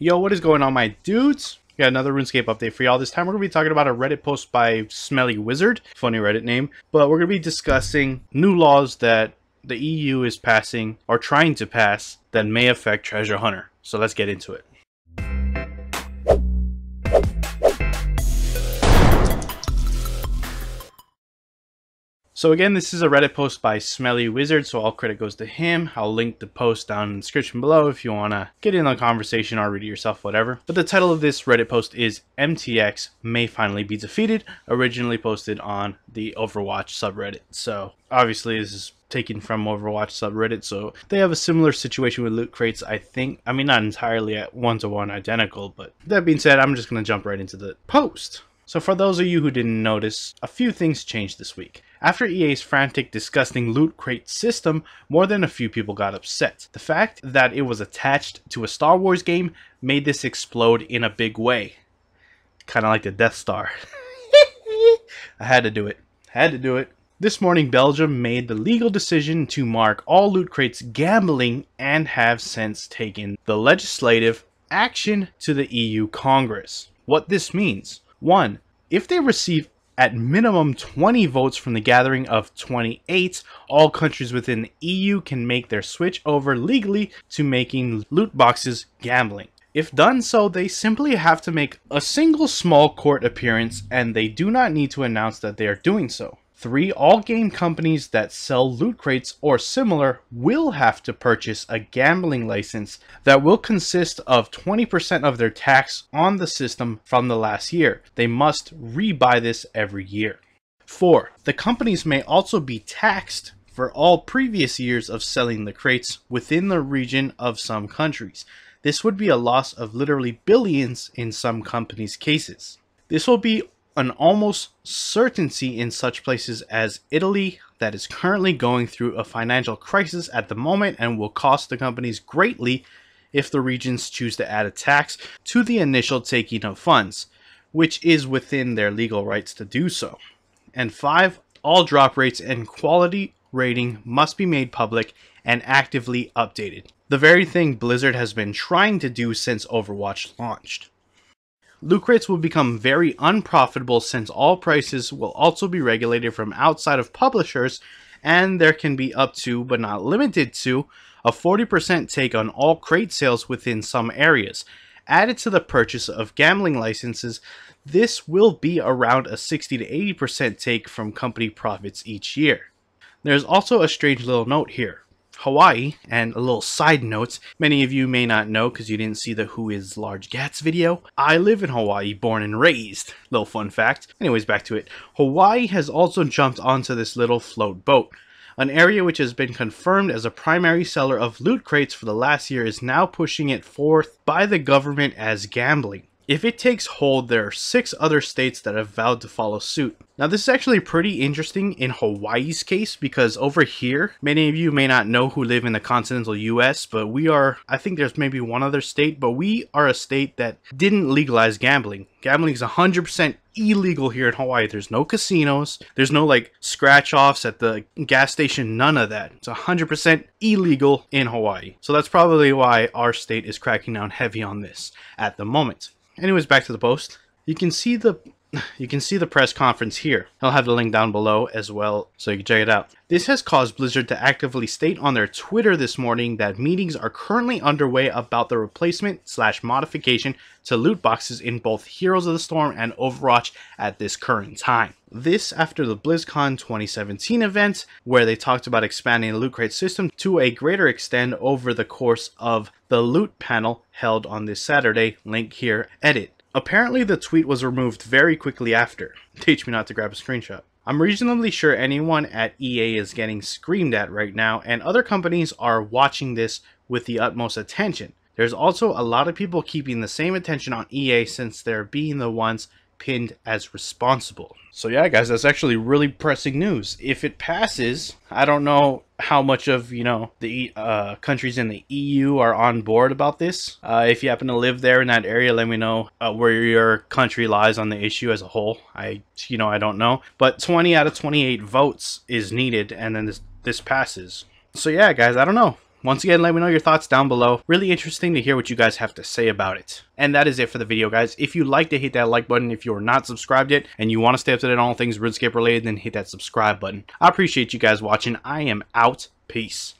Yo, what is going on, my dudes? Got another RuneScape update for y'all. This time we're going to be talking about a Reddit post by Smelly Wizard. Funny Reddit name. But we're going to be discussing new laws that the EU is passing, or trying to pass, that may affect Treasure Hunter. So let's get into it. So again, this is a Reddit post by Smelly Wizard, so all credit goes to him. I'll link the post down in the description below if you want to get in on the conversation or read it yourself, whatever. But the title of this Reddit post is MTX May Finally Be Defeated, originally posted on the Overwatch subreddit. So obviously this is taken from Overwatch subreddit, so they have a similar situation with loot crates, I think. I mean, not entirely at one-to-one identical, but that being said, I'm just going to jump right into the post. So for those of you who didn't notice, a few things changed this week. After EA's frantic, disgusting loot crate system, more than a few people got upset. The fact that it was attached to a Star Wars game made this explode in a big way. Kind of like the Death Star. I had to do it. Had to do it. This morning, Belgium made the legal decision to mark all loot crates gambling and have since taken the legislative action to the EU Congress. What this means: 1. If they receive at minimum 20 votes from the gathering of 28, all countries within the EU can make their switch over legally to making loot boxes gambling. If done so, they simply have to make a single small court appearance, and they do not need to announce that they are doing so. 3. All game companies that sell loot crates or similar will have to purchase a gambling license that will consist of 20% of their tax on the system from the last year. They must rebuy this every year. 4. The companies may also be taxed for all previous years of selling the crates within the region of some countries. This would be a loss of literally billions in some companies' cases. This will be an almost certainty in such places as Italy, that is currently going through a financial crisis at the moment and will cost the companies greatly if the regions choose to add a tax to the initial taking of funds, which is within their legal rights to do so. And 5, all drop rates and quality rating must be made public and actively updated. The very thing Blizzard has been trying to do since Overwatch launched. Loot crates will become very unprofitable since all prices will also be regulated from outside of publishers, and there can be up to, but not limited to, a 40% take on all crate sales within some areas. Added to the purchase of gambling licenses, this will be around a 60 to 80% take from company profits each year. There's also a strange little note here. Hawaii, and a little side note, many of you may not know because you didn't see the Who is Large Gats video. I live in Hawaii, born and raised. Little fun fact. Anyways, back to it. Hawaii has also jumped onto this little float boat. An area which has been confirmed as a primary seller of loot crates for the last year is now pushing it forth by the government as gambling. If it takes hold, there are 6 other states that have vowed to follow suit. Now this is actually pretty interesting in Hawaii's case, because over here, many of you may not know who live in the continental US, but we are, I think there's maybe one other state, but we are a state that didn't legalize gambling. Gambling is 100% illegal here in Hawaii. There's no casinos, there's no like scratch offs at the gas station, none of that. It's 100% illegal in Hawaii. So that's probably why our state is cracking down heavy on this at the moment. Anyways, back to the post. You can see the press conference here. I'll have the link down below as well so you can check it out. This has caused Blizzard to actively state on their Twitter this morning that meetings are currently underway about the replacement/modification to loot boxes in both Heroes of the Storm and Overwatch at this current time. This after the BlizzCon 2017 event, where they talked about expanding the loot crate system to a greater extent over the course of the loot panel held on this Saturday. Link here, edit. Apparently the tweet was removed very quickly after. Teach me not to grab a screenshot. I'm reasonably sure anyone at EA is getting screamed at right now, and other companies are watching this with the utmost attention. There's also a lot of people keeping the same attention on EA since they're being the ones pinned as responsible. So yeah, guys, that's actually really pressing news. If it passes, I don't know how much of, the countries in the EU are on board about this. If you happen to live there in that area, let me know where your country lies on the issue as a whole. I don't know, but 20 out of 28 votes is needed, and then this passes. So yeah, guys, I don't know. Once again, let me know your thoughts down below. Really interesting to hear what you guys have to say about it. And that is it for the video, guys. If you liked it, hit that like button. If you're not subscribed yet and you want to stay up to date on all things RuneScape related, then hit that subscribe button. I appreciate you guys watching. I am out. Peace.